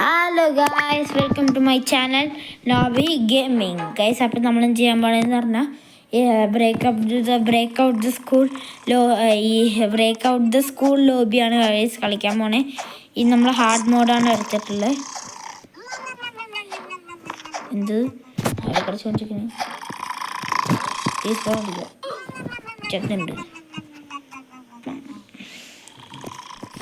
Hello guys, welcome to my channel Noobie gaming. Guys, അപ്പം നമ്മൾ ചെയ്യാൻ പോകണമെന്ന് പറഞ്ഞാൽ ബ്രേക്ക് ഔട്ട് ദ സ്കൂൾ ലോബിയാണ് ഗൈസ് കളിക്കാൻ പോണേ. ഇത് നമ്മൾ ഹാർഡ് മോഡാണ് എടുത്തിട്ടുള്ളത്. എന്ത് അവിടെ കളിച്ചുകൊണ്ടിരിക്കുന്നത് ചെക്കുണ്ട്.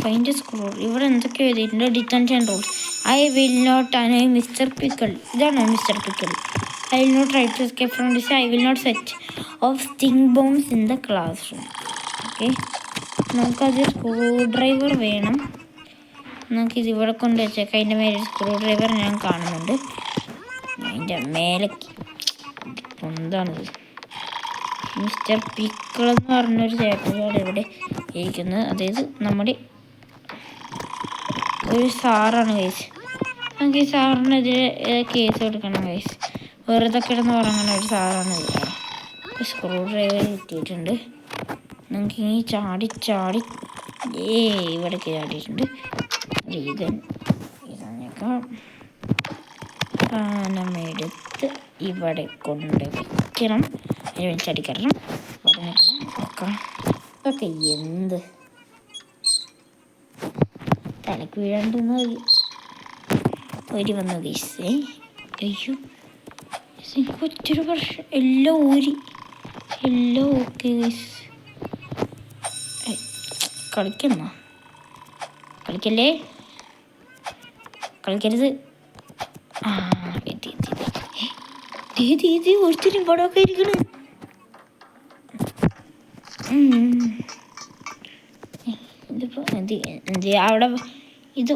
Find scroll. ഇവിടെ എന്തൊക്കെയോ എഴുതിയിട്ടുണ്ട്. Detention rules. I will not annoy Mr Pickle. ഇതാണോ Mr Pickle? I will not try to escape from this. I will not set off stink bombs in the classroom. Okay, നമുക്കത് screwdriver വേണം. നമുക്കിത് ഇവിടെ കൊണ്ട് വെച്ചേക്കാം. അതിൻ്റെ മേലെ screw driver ഞാൻ കാണുന്നുണ്ട്. അതിൻ്റെ മേലേക്ക് എന്താണിത്? മിസ്റ്റർ പിക്കിൾ എന്ന് പറഞ്ഞൊരു ചേട്ടനാണ് ഇവിടെ ഇരിക്കുന്നത്. അതായത് നമ്മുടെ ഒരു സാറാണ് ഗൈസ്. നമുക്ക് ഈ സാറിനെതിരെ കേസ് കൊടുക്കണം ഗൈസ്. വെറുതെ കിടന്ന് ഉറങ്ങുന്ന ഒരു സാറാണ് ഇത്. സ്ക്രൂ ഡ്രൈവർ കിട്ടിയിട്ടുണ്ട്. നമുക്ക് ഈ ചാടി ഇവിടെ ചാടിയിട്ടുണ്ട്. ഇതേക്കാം സാധനമെടുത്ത് ഇവിടെ കൊണ്ട് വയ്ക്കണം. അതിന് വെച്ചടിക്കണം. ഒക്കെ എന്ത് തലക്ക് വീഴാണ്ടെന്ന് ഒരു വന്നു ഗൈസ്. അയ്യോ, ഒറ്റൊരു വർഷം എല്ലാം ഓക്കെ ഗൈസ്. കളിക്കല്ലേ, കളിക്കരുത്. ഒത്തിരി പടമൊക്കെ ഇരിക്കണ്. ഇതിപ്പോ എന്ത് അവിടെ ഇത്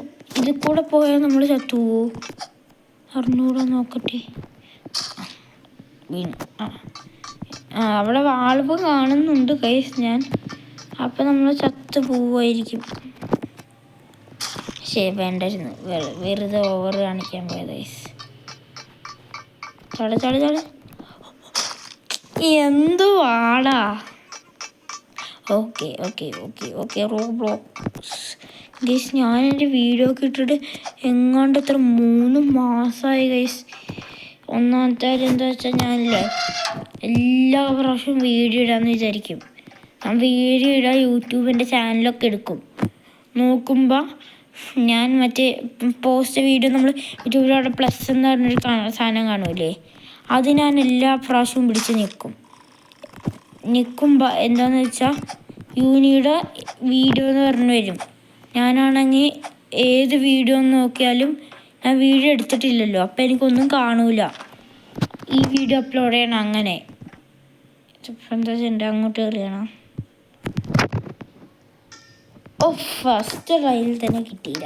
കൂടെ പോയാൽ നമ്മൾ ചത്തുവോ? അറിഞ്ഞൂടെ, നോക്കട്ടെ. വീണു. അവിടെ വാൾവ് കാണുന്നുണ്ട് ഗൈസ് ഞാൻ. അപ്പം നമ്മൾ ചത്ത് പോവുമായിരിക്കും. ശരി, വേണ്ടായിരുന്നു. വെറുതെ ഓവർ കാണിക്കാൻ പോയത് ഗൈസ്. ചാട് എന്ത് വാടാ. Okay Roblox guys. ഞാനെൻ്റെ വീഡിയോ ഒക്കെ ഇട്ടിട്ട് എങ്ങാണ്ട് 3 മാസമായി ഗൈസ്. ഒന്നാമത്തെ കാര്യം എന്താ വെച്ചാൽ ഞാനില്ലേ എല്ലാ പ്രാവശ്യവും വീഡിയോ ഇടാമെന്ന് വിചാരിക്കും. ഞാൻ വീഡിയോ ഇടാൻ യൂട്യൂബിൻ്റെ ചാനലൊക്കെ എടുക്കും. നോക്കുമ്പോൾ ഞാൻ മറ്റേ പോസ്റ്റ് വീഡിയോ നമ്മൾ യൂട്യൂബിലവിടെ പ്ലസ് എന്ന് പറഞ്ഞൊരു സാധനം കാണൂലേ, അത് ഞാൻ എല്ലാ പ്രാവശ്യവും പിടിച്ച് നിൽക്കുമ്പോൾ എന്താണെന്ന് വെച്ചാൽ യൂനിയുടെ വീഡിയോ എന്ന് പറഞ്ഞു വരും. ഞാനാണെങ്കിൽ ഏത് വീഡിയോ നോക്കിയാലും ഞാൻ വീഡിയോ എടുത്തിട്ടില്ലല്ലോ, അപ്പം എനിക്കൊന്നും കാണൂല. ഈ വീഡിയോ അപ്ലോഡ് ചെയ്യണം. അങ്ങനെ എന്താ ചെയ്യണ്ട? അങ്ങോട്ട് കയറിയണം. ഫസ്റ്റ് ട്രയലിൽ തന്നെ കിട്ടിയില്ല.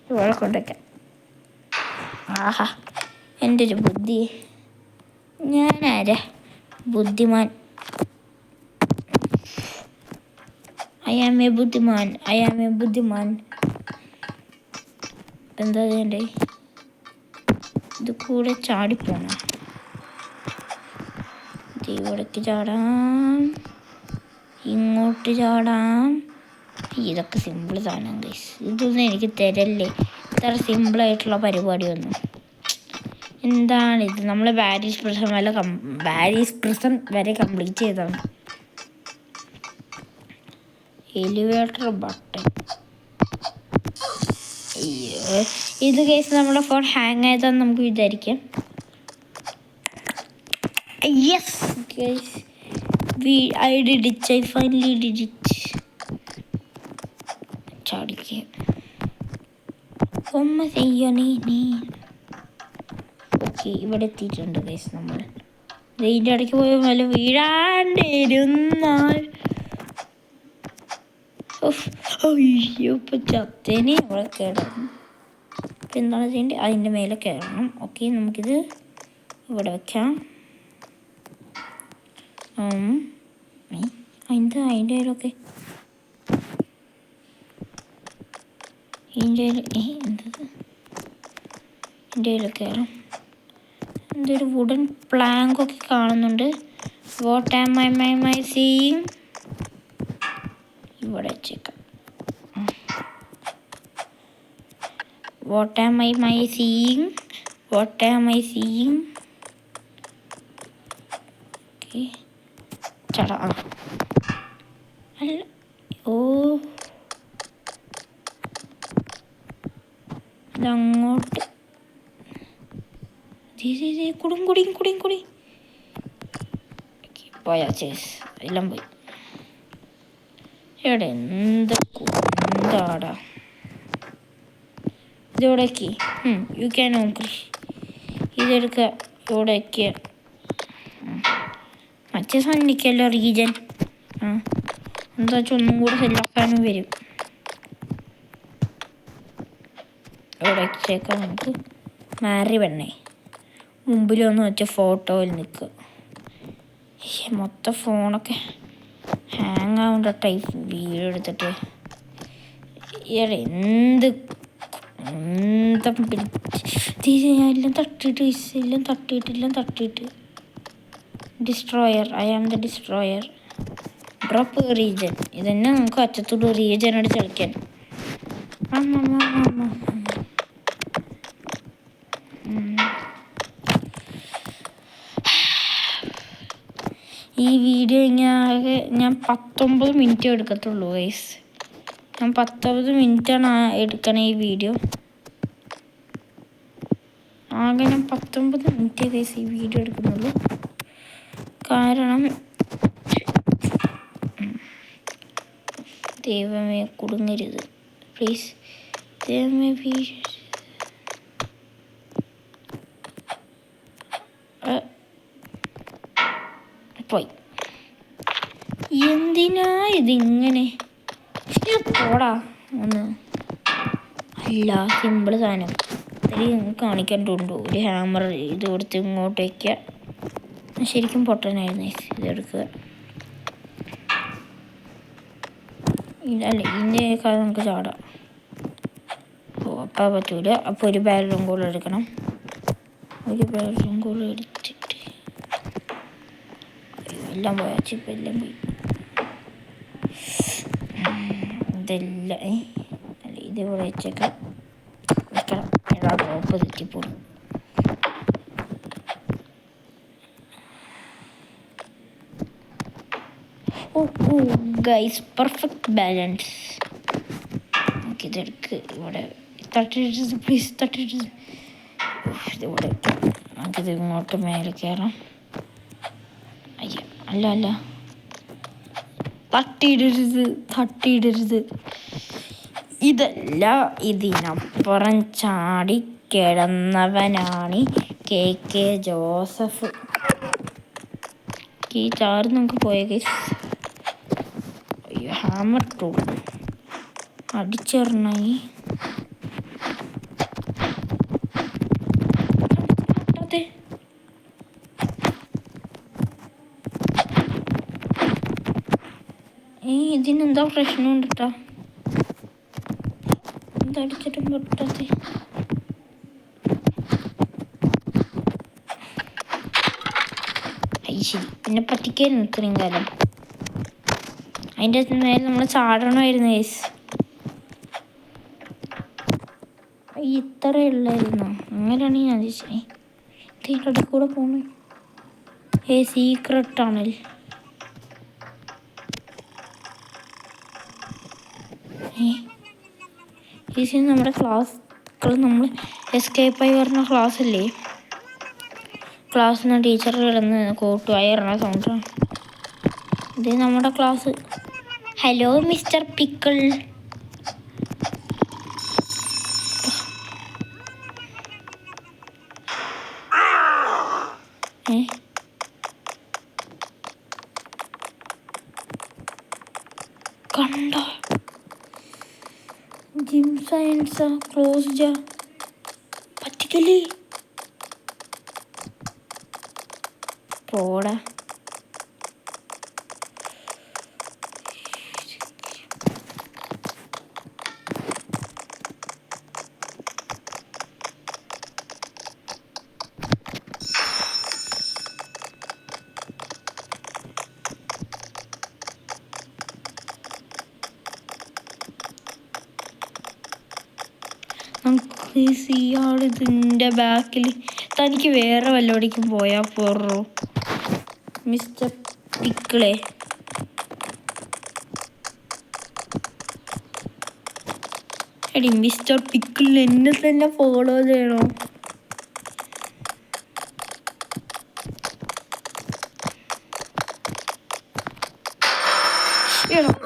ഇവിടെ കൊണ്ടുവയ്ക്കാം. ആഹാ, എൻ്റെ ഒരു ബുദ്ധി. ഞാനാരാ ബുദ്ധിമാൻ? I am a ബുദ്ധിമാൻ. എന്താ ചെയ്യണ്ടേ? ഇത് കൂടെ ചാടിപ്പോണം. ഇവിടേക്ക് ചാടാം, ഇങ്ങോട്ട് ചാടാം. ഇതൊക്കെ സിമ്പിൾ സാധനം ഗൈസ്. ഇതൊന്നും എനിക്ക് തരല്ലേ, ഇത്ര സിമ്പിളായിട്ടുള്ള പരിപാടിയൊന്നും. എന്താണിത്? നമ്മൾ പാരീസ് പ്രിസൺ വരെ കംപ്ലീറ്റ് ചെയ്തതാണ്. Elevator button. ഇത് കേസ് നമ്മുടെ ഫോൺ ഹാങ് ആയതാന്ന് നമുക്ക് വിചാരിക്കാം. Yes guys, I finally did it. ചാടിക്കുക. ഓക്കെ, ഇവിടെ എത്തിയിട്ടുണ്ട് ഗൈസ്. നമ്മൾ ഇതിൻ്റെ ഇടയ്ക്ക് പോയ വല്ല വീഴാണ്ടിരുന്നാൽ അയ്യോ, ഇപ്പം ചത്തേനെ. ഇവിടെ കയറണം. ഇപ്പം എന്താണ് ചെയ്യേണ്ടത്? അതിൻ്റെ മേലെ കയറണം. ഓക്കെ, നമുക്കിത് ഇവിടെ വയ്ക്കാം. അതിൻ്റെ കയ്യിലൊക്കെ എൻ്റെ കയറാം. എന്തൊരു വുഡൻ പ്ലാങ്കൊക്കെ കാണുന്നുണ്ട്. What am I seeing? ഇവിടെ വെച്ചേക്കാം. What am I seeing? What am I seeing? Okay. ചടാ അല്ല ഓ ഇതങ്ങോട്ട് കുടി പോയാ ചേസ് എല്ലാം പോയി. എവിടെ എന്താടാ ഇതോടേക്ക് യു ക്യാൻ നോക്കി ഇതെടുക്കുക ഇവിടേക്ക് മറ്റേ സാധനിക്കല്ലോ റീജൻ എന്താ വെച്ചാൽ ഒന്നും കൂടെ സെല്ലാക്കാനും വരും. ഇവിടേക്ക് നമുക്ക് മാറി പെണ്ണേ മുമ്പിലൊന്ന് വെച്ച ഫോട്ടോയിൽ നിൽക്കുക. മൊത്തം ഫോണൊക്കെ ഹാങ് ആവേണ്ട ടൈപ്പ് വീഡിയോ എടുത്തിട്ട് എന്ത് എല്ലാം തട്ടിയിട്ട് destroyer. I am the destroyer. Drop region. ഇതന്നെ നമുക്ക് അച്ചത്തോട് റീജൻ അടിച്ച് കളിക്കാൻ. ഈ വീഡിയോ ഞാൻ 19 മിനിറ്റ് എടുക്കത്തുള്ളൂ ഗൈസ്. ഞാൻ 19 മിനിറ്റാണ് എടുക്കണ ഈ വീഡിയോ. ആകെ ഞാൻ 19 മിനിറ്റ് ഗൈസ് ഈ വീഡിയോ എടുക്കുന്നുള്ളൂ. കാരണം ദൈവമേ കുടുങ്ങരുത് പ്ലീസ്. ദൈവമേ പോയി. എന്തിനാ ഇതിങ്ങനെ പോടാ ഒന്ന്. അല്ല സിമ്പിൾ സാധനം കാണിക്കണ്ടുണ്ടോ? ഒരു ഹാമർ ഇത് കൊടുത്ത് ഇങ്ങോട്ട് വയ്ക്കുക. ശരിക്കും പൊട്ടനായിരുന്നു ഇതെടുക്കുക. ഇതല്ലേ ഇതിൻ്റെയൊക്കെ നമുക്ക് ചാടാം. ഓ അപ്പം പറ്റൂല. അപ്പോൾ ഒരു ബാരലും കൂടെ എടുക്കണം. ഒരു ബാരലും കൂടെ എടുത്തിട്ട് എല്ലാം പോയാ ചിപ്പ് എല്ലാം പോയി. ഇതെല്ലാം അല്ല ഇതേപോലെ വെച്ചേക്കാം. വെക്കണം. ഏതാ ഡ്രോപ്പ് തെറ്റിപ്പോകും. ഓ ഗൈസ് പെർഫെക്റ്റ് ബാലൻസ്. നമുക്കിതെടുക്ക് ഇവിടെ തട്ടിയിട്ട് പ്ലീസ് തട്ടിയിട്ട് ഇതിവിടെ നമുക്കിത് ഇങ്ങോട്ട് മേലെ കയറാം. അയ്യ അല്ല തട്ടിയിടരുത്. ഇതല്ല ഇതിനപ്പുറം ചാടി കിടന്നവനാണ് KK ജോസഫ്. ഈ ചാറ് നമുക്ക് പോയ ഗൈസ്. അയ്യോ ഹാമർ ടൂൾ അടിച്ചെറിഞ്ഞായി. ഇതിനെന്താ പ്രശ്നമുണ്ട് കേട്ടോ. എന്തടിച്ചിട്ടും പൊട്ടാതെ. ശരി പിന്നെ പറ്റിക്കായിരുന്നു ഇത്രയും കാലം. അതിൻ്റെ മേലെ നമ്മൾ ചാടണമായിരുന്നു ഗൈസ്. ഇത്ര ഉള്ളായിരുന്നു. അങ്ങനെയാണെങ്കിൽ ഞാൻ ചോദിച്ചേ ഇതിൻ്റെ കൂടെ പോണേ. Secret tunnel. നമ്മുടെ ക്ലാസ്സുകൾ നമ്മൾ എസ്കേപ്പായി വരുന്ന ക്ലാസ്സല്ലേ. ക്ലാസ്സിൽ നിന്ന് ടീച്ചർ കിടന്ന് കോട്ടുവായി ഇറങ്ങുന്ന സൗണ്ടാണ്. ഇത് നമ്മുടെ ക്ലാസ്. Hello mister pickle. കണ്ടോ ജിം സയൻസ് ക്ലോസ്ഡ്. പറ്റിക്കല്ലേ പോടാ. നമുക്ക് ഇതിൻ്റെ ബാക്കിൽ തനിക്ക് വേറെ വല്ലവിടേക്കും പോയാൽ പോറോ മിസ്റ്റർ പിക്കിളെ. എടി മിസ്റ്റർ പിക്കിളിന് എന്നെ തന്നെ ഫോളോ ചെയ്യണോ?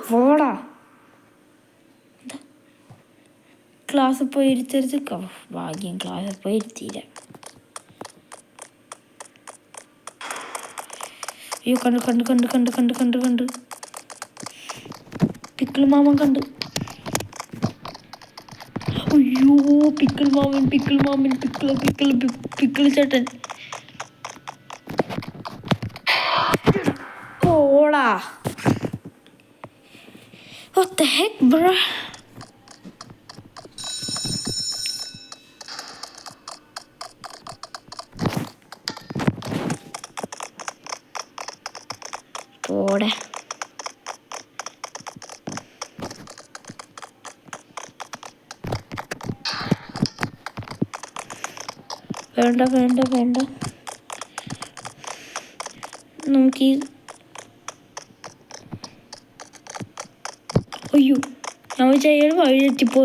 പോടാ, ക്ലാസ്സിൽ പോയി ഇരുത്തരുത്. ഭാഗ്യം ക്ലാസ്സിൽ പോയി ഇരുത്തിയില്ല. അയ്യോ, കണ്ടു കണ്ടു കണ്ടു കണ്ടു കണ്ടു കണ്ടു കണ്ടു പിക്കിൾ മാമൻ കണ്ടു. അയ്യോ, പിക്കിൾ മാമൻ പിക്കിൾ മാമൻ പിക്കിൾ പിക്കിൾ പിക്കിൾ ചേട്ടൻ. പോടാ. What the heck, bro? പോടെ. വേണ്ട വേണ്ട വേണ്ട, നമുക്ക് അയ്യോ, നമ്മൾ ചെയ്യാൻ വഴി തെറ്റിപ്പോ